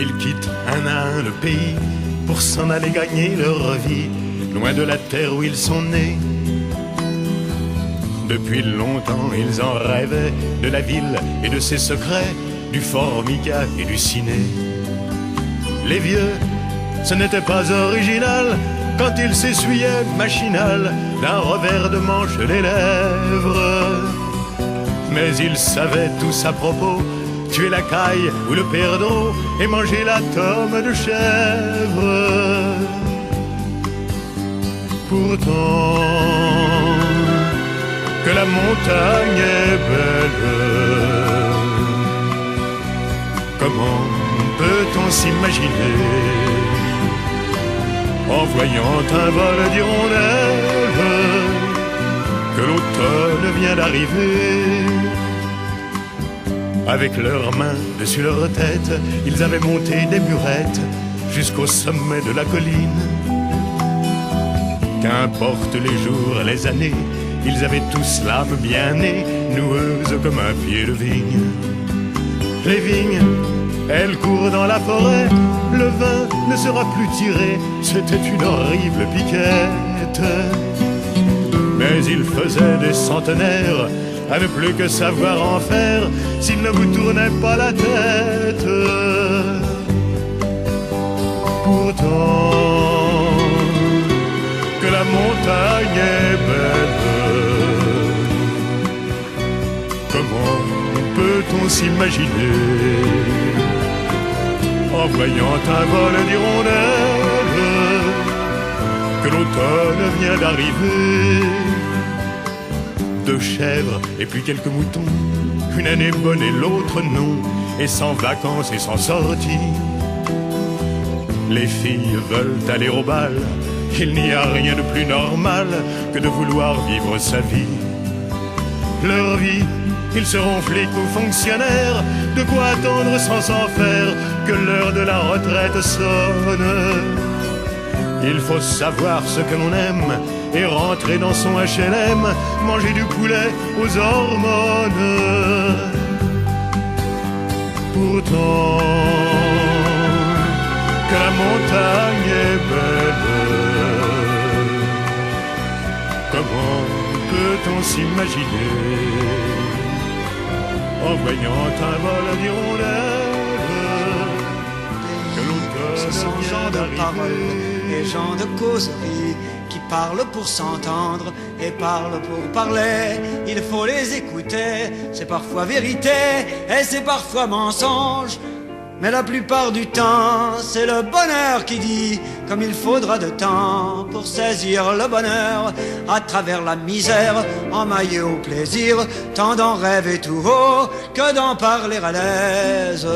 Ils quittent un à un le pays pour s'en aller gagner leur vie, loin de la terre où ils sont nés. Depuis longtemps ils en rêvaient, de la ville et de ses secrets, du Formica et du ciné. Les vieux, ce n'était pas original quand ils s'essuyaient machinal d'un revers de manche les lèvres. Mais ils savaient tous à propos, tuer la caille ou le perdreau et manger la tome de chèvre. Pourtant, que la montagne est belle, comment peut-on s'imaginer en voyant un vol d'hirondelles que l'automne vient d'arriver? Avec leurs mains dessus leur tête, ils avaient monté des burettes jusqu'au sommet de la colline. Qu'importe les jours, les années, ils avaient tous l'âme bien née, noueuse comme un pied de vigne. Les vignes, elles courent dans la forêt, le vin ne sera plus tiré, c'était une horrible piquette. Mais il faisait des centenaires à ne plus que savoir en faire s'il ne vous tournait pas la tête. Pourtant, que la montagne est belle, comment peut-on s'imaginer en voyant un vol d'hirondelles que l'automne vient d'arriver? 2 chèvres et puis quelques moutons, une année bonne et l'autre non, et sans vacances et sans sortie. Les filles veulent aller au bal, il n'y a rien de plus normal que de vouloir vivre sa vie. Leur vie, ils seront flics ou fonctionnaires, de quoi attendre sans s'en faire que l'heure de la retraite sonne. Il faut savoir ce que l'on aime et rentrer dans son HLM, manger du poulet aux hormones. Pourtant, que la montagne est belle, comment peut-on s'imaginer en voyant un vol d'hirondelles que l'automne Ce sont vient gens de d'arriver? parole et gens de causerie qui parlent pour s'entendre et parlent pour parler. Il faut les écouter, c'est parfois vérité et c'est parfois mensonge. Mais la plupart du temps, c'est le bonheur qui dit, comme il faudra de temps pour saisir le bonheur à travers la misère, emmaillé au plaisir, tant d'en rêver tout haut que d'en parler à l'aise.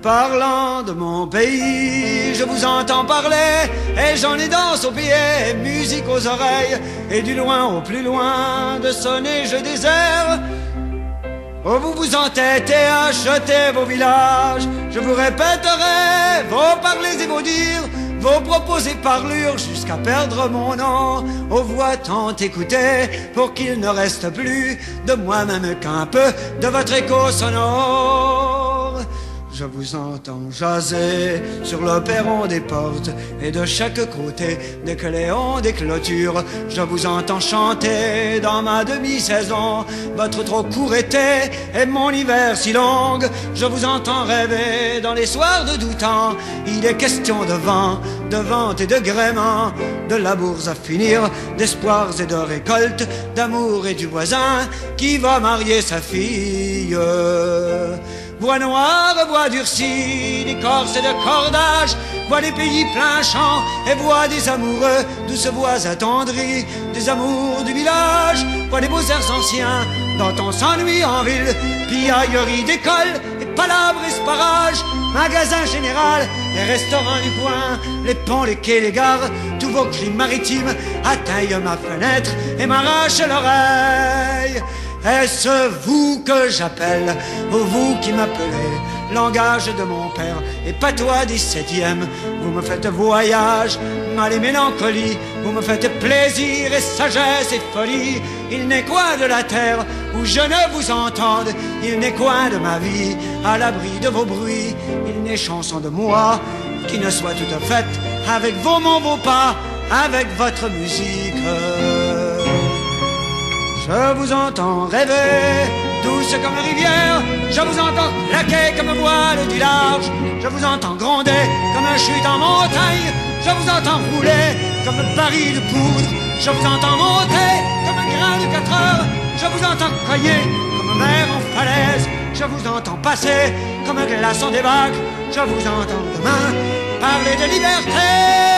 Parlant de mon pays, je vous entends parler, et j'en ai danse aux pieds, musique aux oreilles, et du loin au plus loin, de sonner je désert. Oh, vous vous entêtez à acheter vos villages, je vous répéterai vos parlers et vos dires, vos propos et parlures, jusqu'à perdre mon nom, aux voix tant écoutées, pour qu'il ne reste plus de moi-même qu'un peu de votre écho sonore. Je vous entends jaser sur le perron des portes et de chaque côté des cléons des clôtures. Je vous entends chanter dans ma demi-saison votre trop court été et mon hiver si long. Je vous entends rêver dans les soirs de doux temps. Il est question de vent, de vente et de gréement, de labours à finir, d'espoirs et de récoltes, d'amour et du voisin qui va marier sa fille. Bois noir, bois durci, d'écorce et de cordage, bois des pays plein champ et bois des amoureux, douces voix attendries, des amours du village, bois des beaux airs anciens, dont on s'ennuie en ville, piaillerie d'école et palabres et sparages, magasin général et restaurants du coin, les ponts, les quais, les gares, tous vos cris maritimes atteignent ma fenêtre et m'arrachent l'oreille. Est-ce vous que j'appelle, vous qui m'appelez, langage de mon père et patois 17e, vous me faites voyage, mal et mélancolie. Vous me faites plaisir et sagesse et folie. Il n'est quoi de la terre où je ne vous entende. Il n'est quoi de ma vie à l'abri de vos bruits. Il n'est chanson de moi qui ne soit tout à fait avec vos mots, vos pas, avec votre musique. Je vous entends rêver, douce comme rivière. Je vous entends claquer comme voile du large. Je vous entends gronder comme un chute en montagne. Je vous entends rouler comme un baril de poudre. Je vous entends monter comme un grain de 4 heures. Je vous entends cogner comme un mer en falaise. Je vous entends passer comme un glaçon des vagues. Je vous entends demain parler de liberté.